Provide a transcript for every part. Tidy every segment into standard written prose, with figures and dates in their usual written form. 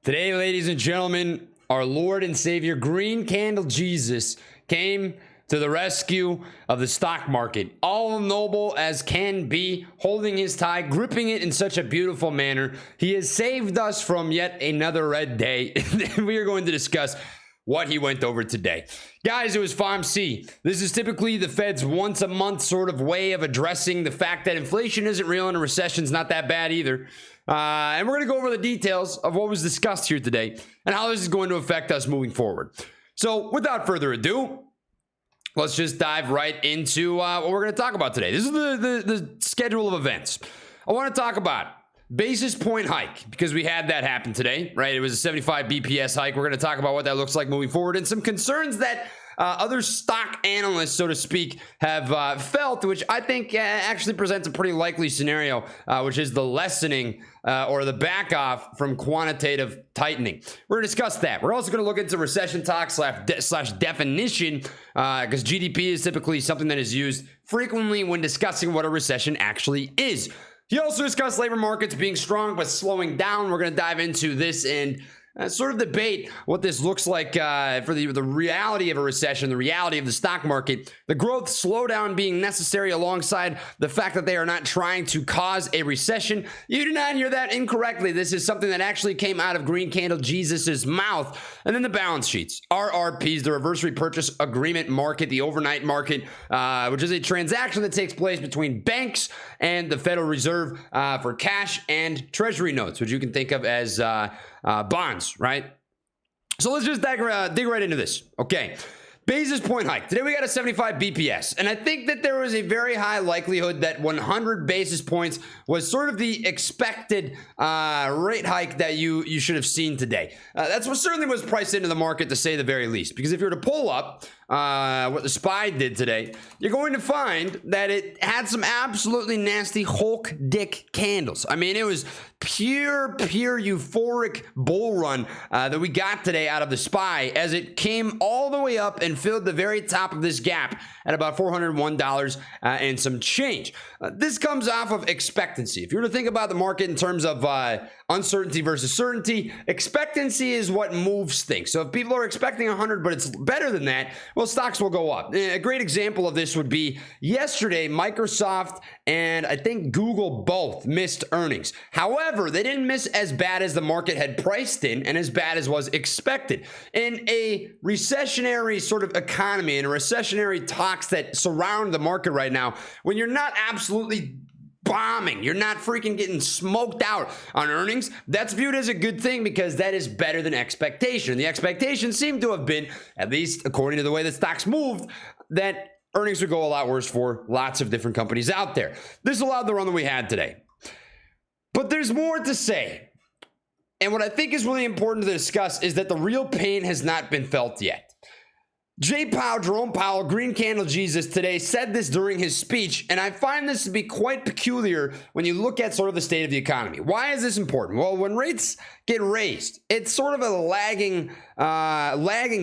Today, ladies and gentlemen, our Lord and Savior, Green Candle Jesus, came to the rescue of the stock market, all noble as can be, holding his tie, gripping it in such a beautiful manner. He has saved us from yet another red day. We are going to discuss what he went over today. Guys, it was FOMC. This is typically the Fed's once a month sort of way of addressing the fact that inflation isn't real and a recession's not that bad either. And we're going to go over the details of what was discussed here today and how this is going to affect us moving forward. So without further ado, let's just dive right into what we're going to talk about today. This is the schedule of events. I want to talk about basis point hike because we had that happen today, right? It was a 75 BPS hike. We're going to talk about what that looks like moving forward and some concerns that other stock analysts, so to speak, have felt, which I think actually presents a pretty likely scenario, which is the lessening or the back off from quantitative tightening. We're going to discuss that. We're also going to look into recession talk slash definition because GDP is typically something that is used frequently when discussing what a recession actually is. He also discussed labor markets being strong but slowing down. We're going to dive into this and sort of debate what this looks like for the reality of a recession, the reality of the stock market, the growth slowdown being necessary alongside the fact that they are not trying to cause a recession. You did not hear that incorrectly. This is something that actually came out of Green Candle Jesus's mouth. And then the balance sheets, RRPs, the reverse repurchase agreement market, the overnight market, which is a transaction that takes place between banks and the Federal Reserve for cash and treasury notes, which you can think of as bonds, right? So let's just dig right into this. Okay. Basis point hike. Today we got a 75 BPS. And I think that there was a very high likelihood that 100 basis points was sort of the expected rate hike that you should have seen today. That's what certainly was priced into the market, to say the very least. Because if you were to pull up what the SPY did today, you're going to find that it had some absolutely nasty Hulk dick candles. I mean, it was pure euphoric bull run that we got today out of the SPY as it came all the way up and filled the very top of this gap at about $401 and some change. This comes off of expectancy. If you were to think about the market in terms of uncertainty versus certainty, expectancy is what moves things. So if people are expecting 100, but it's better than that, well, stocks will go up. A great example of this would be yesterday, Microsoft and I think Google both missed earnings. However, they didn't miss as bad as the market had priced in and as bad as was expected. In a recessionary sort of economy, in a recessionary talks that surround the market right now, when you're not absolutely bombing, you're not freaking getting smoked out on earnings, that's viewed as a good thing because that is better than expectation. The expectation seemed to have been, at least according to the way the stocks moved, that earnings would go a lot worse for lots of different companies out there. This allowed the run that we had today. But there's more to say. And what I think is really important to discuss is that the real pain has not been felt yet. Jerome Powell, Green Candle Jesus today said this during his speech, and I find this to be quite peculiar when you look at sort of the state of the economy. Why is this important? Well, when rates get raised, it's sort of a lagging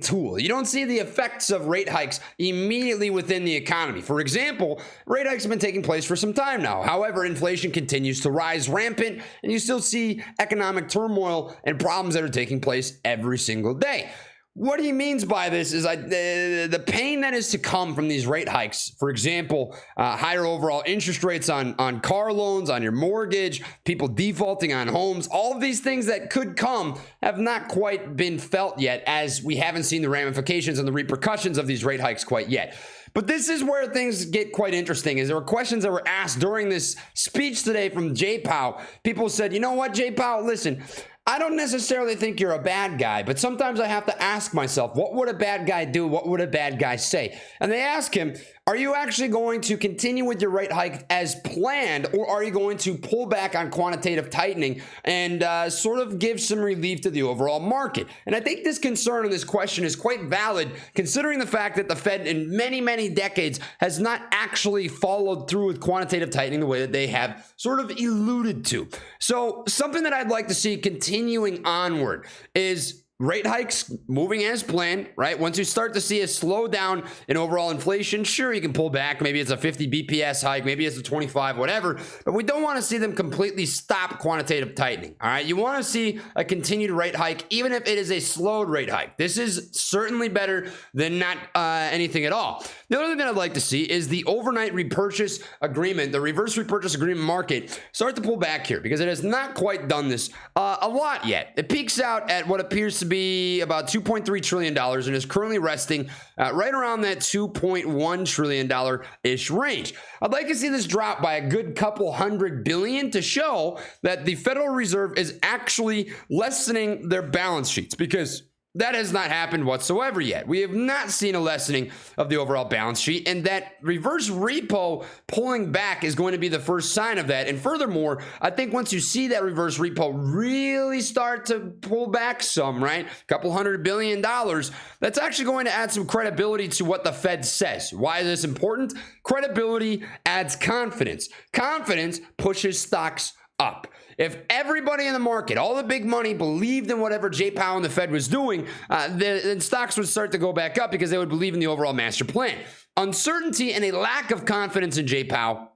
tool. You don't see the effects of rate hikes immediately within the economy. For example, rate hikes have been taking place for some time now. However, inflation continues to rise rampant, and you still see economic turmoil and problems that are taking place every single day. What he means by this is the pain that is to come from these rate hikes. For example, higher overall interest rates on car loans, on your mortgage, people defaulting on homes, all of these things that could come have not quite been felt yet, as we haven't seen the ramifications and the repercussions of these rate hikes quite yet. But this is where things get quite interesting, is there were questions that were asked during this speech today from Jay Powell. People said, you know what, Jay Powell, listen, I don't necessarily think you're a bad guy, but sometimes I have to ask myself, what would a bad guy do? What would a bad guy say? And they ask him, are you actually going to continue with your rate hike as planned, or are you going to pull back on quantitative tightening and sort of give some relief to the overall market? And I think this concern and this question is quite valid, considering the fact that the Fed in many, many decades has not actually followed through with quantitative tightening the way that they have sort of alluded to. So something that I'd like to see continuing onward is rate hikes moving as planned, right? Once you start to see a slowdown in overall inflation, sure, you can pull back. Maybe it's a 50 BPS hike, maybe it's a 25, whatever. But we don't want to see them completely stop quantitative tightening, all right? You want to see a continued rate hike, even if it is a slowed rate hike. This is certainly better than not anything at all. The other thing that I'd like to see is the overnight repurchase agreement, the reverse repurchase agreement market, start to pull back here because it has not quite done this a lot yet. It peaks out at what appears to be about $2.3 trillion and is currently resting right around that $2.1 trillion-ish range. I'd like to see this drop by a good couple $100 billion to show that the Federal Reserve is actually lessening their balance sheets, because that has not happened whatsoever yet. We have not seen a lessening of the overall balance sheet, and that reverse repo pulling back is going to be the first sign of that. And furthermore, I think once you see that reverse repo really start to pull back some, right, a couple $100 billion, that's actually going to add some credibility to what the Fed says. Why is this important? Credibility adds confidence. Confidence pushes stocks up. If everybody in the market, all the big money, believed in whatever Jay Powell and the Fed was doing, then stocks would start to go back up because they would believe in the overall master plan. Uncertainty and a lack of confidence in Jay Powell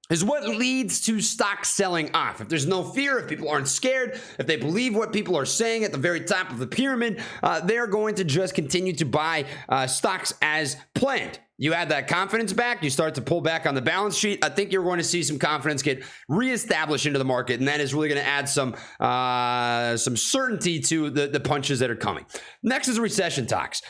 is what leads to stocks selling off. If there's no fear, if people aren't scared, if they believe what people are saying at the very top of the pyramid, they're going to just continue to buy stocks as planned. You add that confidence back, you start to pull back on the balance sheet. I think you're going to see some confidence get reestablished into the market, and that is really going to add some certainty to the punches that are coming. Next is recession talks.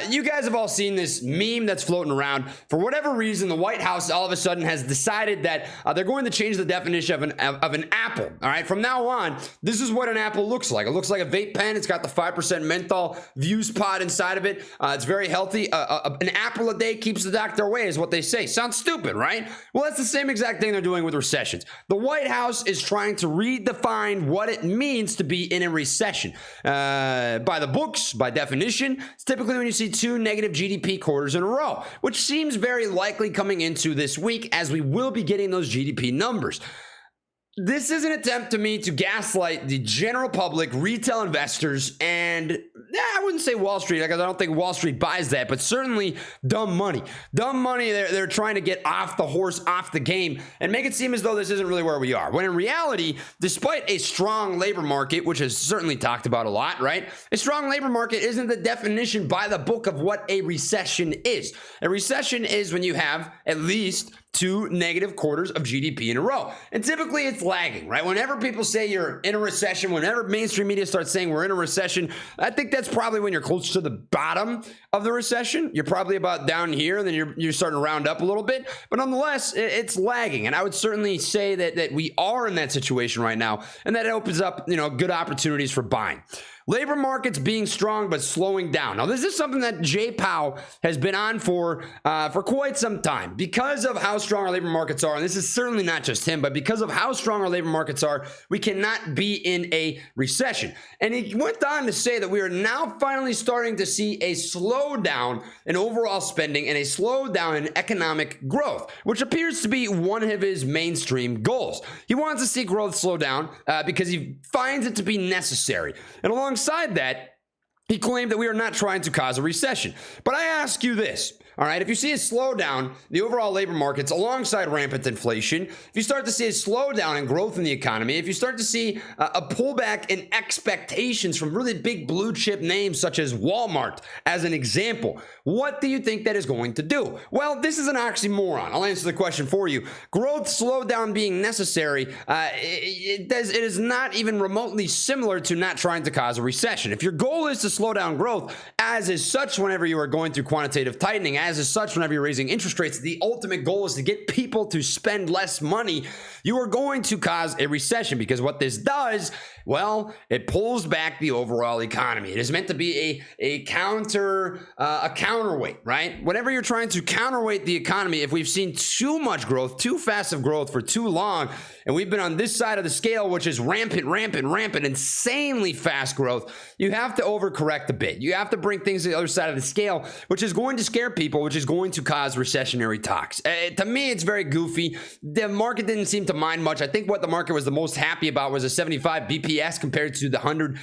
You guys have all seen this meme that's floating around. For whatever reason, the White House all of a sudden has decided that they're going to change the definition of an apple. All right, from now on, this is what an apple looks like. It looks like a vape pen. It's got the 5% menthol Vuse pod inside of it. It's very healthy. An apple a day keeps the doctor away, is what they say. Sounds stupid, right? Well, that's the same exact thing they're doing with recessions. The White House is trying to redefine what it means to be in a recession. By the books, by definition, it's typically when you see 2 negative GDP quarters in a row, which seems very likely coming into this week, as we will be getting those GDP numbers. This is an attempt to me to gaslight the general public, retail investors, and I wouldn't say Wall Street, because I don't think Wall Street buys that, but certainly dumb money. Dumb money, they're trying to get off the horse, off the game, and make it seem as though this isn't really where we are. When in reality, despite a strong labor market, which is certainly talked about a lot, right? A strong labor market isn't the definition by the book of what a recession is. A recession is when you have at least 2 negative quarters of GDP in a row. And typically it's lagging, right? Whenever people say you're in a recession, whenever mainstream media starts saying we're in a recession, I think that's probably when you're close to the bottom of the recession. You're probably about down here, and then you're starting to round up a little bit. But nonetheless, it's lagging. And I would certainly say that we are in that situation right now, and that it opens up, good opportunities for buying. Labor markets being strong but slowing down. Now, this is something that Jay Powell has been on for quite some time. Because of how strong our labor markets are, and this is certainly not just him, but because of how strong our labor markets are, we cannot be in a recession. And he went on to say that we are now finally starting to see a slowdown in overall spending and a slowdown in economic growth, which appears to be one of his mainstream goals. He wants to see growth slow down because he finds it to be necessary. And alongside that, he claimed that we are not trying to cause a recession. But I ask you this, all right, if you see a slowdown in the overall labor markets alongside rampant inflation, if you start to see a slowdown in growth in the economy, if you start to see a pullback in expectations from really big blue chip names such as Walmart, as an example, what do you think that is going to do? Well, this is an oxymoron. I'll answer the question for you. Growth slowdown being necessary, it is not even remotely similar to not trying to cause a recession. If your goal is to slow down growth, as is such whenever you are going through quantitative tightening, as is such whenever you're raising interest rates, the ultimate goal is to get people to spend less money, you are going to cause a recession, because what this does, well, it pulls back the overall economy. It is meant to be a counterweight, right? Whenever you're trying to counterweight the economy, if we've seen too much growth, too fast of growth for too long, and we've been on this side of the scale, which is rampant, insanely fast growth, you have to overcorrect a bit. You have to bring things to the other side of the scale, which is going to scare people, which is going to cause recessionary talks. To me, it's very goofy. The market didn't seem to mind much. I think what the market was the most happy about was a 75 BPS 50 as compared to the 100,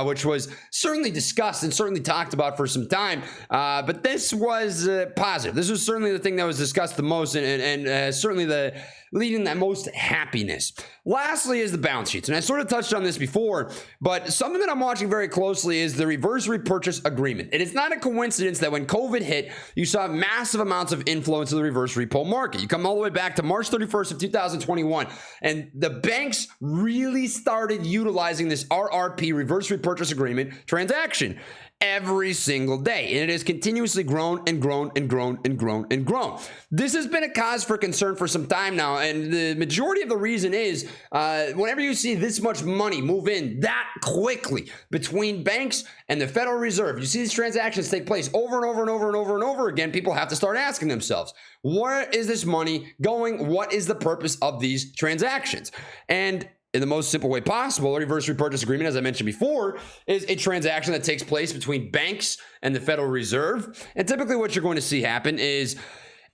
which was certainly discussed and certainly talked about for some time. But this was positive. This was certainly the thing that was discussed the most, and certainly the leading that most happiness. Lastly is the balance sheets. And I sort of touched on this before, but something that I'm watching very closely is the reverse repurchase agreement. It is not a coincidence that when COVID hit, you saw massive amounts of inflow into the reverse repo market. You come all the way back to March 31st of 2021, and the banks really started utilizing this RRP, reverse repurchase agreement transaction, every single day. And it has continuously grown and grown and grown and grown and grown. This has been a cause for concern for some time now. And the majority of the reason is whenever you see this much money move in that quickly between banks and the Federal Reserve, you see these transactions take place over and over and over and over and over again. People have to start asking themselves, where is this money going? What is the purpose of these transactions? And in the most simple way possible, a reverse repurchase agreement, as I mentioned before, is a transaction that takes place between banks and the Federal Reserve. And typically what you're going to see happen is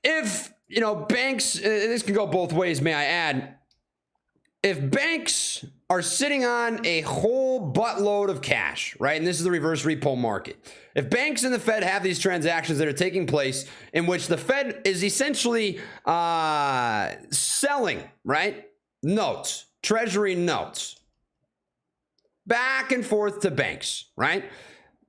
if, banks, this can go both ways, may I add, if banks are sitting on a whole buttload of cash, right? And this is the reverse repo market. If banks and the Fed have these transactions that are taking place in which the Fed is essentially selling, right, notes, Treasury notes, back and forth to banks, right?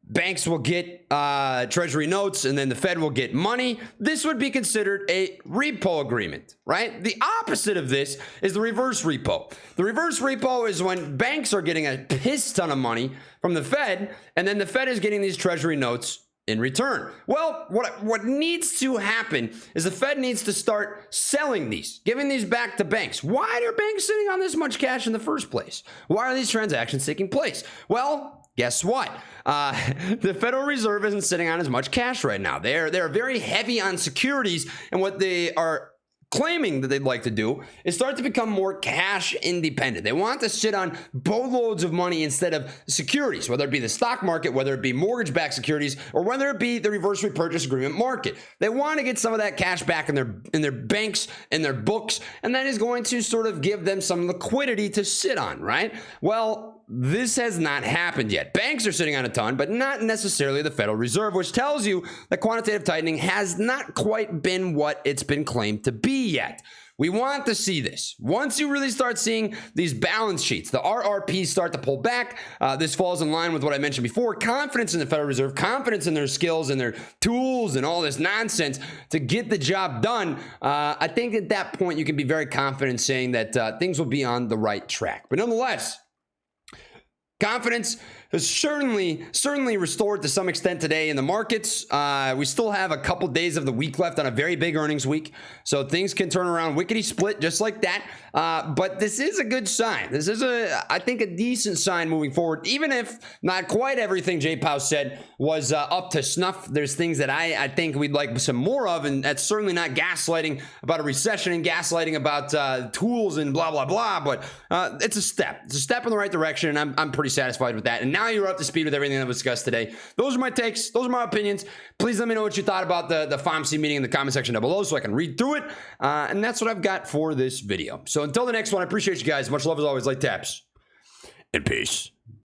Banks will get Treasury notes, and then the Fed will get money. This would be considered a repo agreement, right? The opposite of this is the reverse repo. The reverse repo is when banks are getting a piss ton of money from the Fed, and then the Fed is getting these Treasury notes in return. Well, what needs to happen is the Fed needs to start selling these, giving these back to banks. Why are banks sitting on this much cash in the first place? Why are these transactions taking place? Well, guess what? The Federal Reserve isn't sitting on as much cash right now. They're very heavy on securities, and what they are claiming that they'd like to do is start to become more cash independent. They want to sit on boatloads of money instead of securities, whether it be the stock market, whether it be mortgage-backed securities, or whether it be the reverse repurchase agreement market. They want to get some of that cash back in their banks, in their books, and that is going to sort of give them some liquidity to sit on, right? Well, this has not happened yet. Banks are sitting on a ton, but not necessarily the Federal Reserve, which tells you that quantitative tightening has not quite been what it's been claimed to be yet. We want to see this. Once you really start seeing these balance sheets, the RRPs start to pull back, this falls in line with what I mentioned before, confidence in the Federal Reserve, confidence in their skills and their tools and all this nonsense to get the job done. I think at that point you can be very confident saying that things will be on the right track. But nonetheless, confidence has certainly restored to some extent today in the markets. We still have a couple days of the week left on a very big earnings week, so things can turn around wickety split just like that. But this is a good sign. This is I think a decent sign moving forward, even if not quite everything Jay Powell said was up to snuff. There's things that I think we'd like some more of, and that's certainly not gaslighting about a recession and gaslighting about tools and blah blah blah. But it's a step. It's a step in the right direction, and I'm pretty satisfied with that. And now you're up to speed with everything that was discussed today. Those are my takes. Those are my opinions. Please let me know what you thought about the FOMC meeting in the comment section down below so I can read through it. And that's what I've got for this video. So until the next one, I appreciate you guys. Much love as always. Like taps and peace.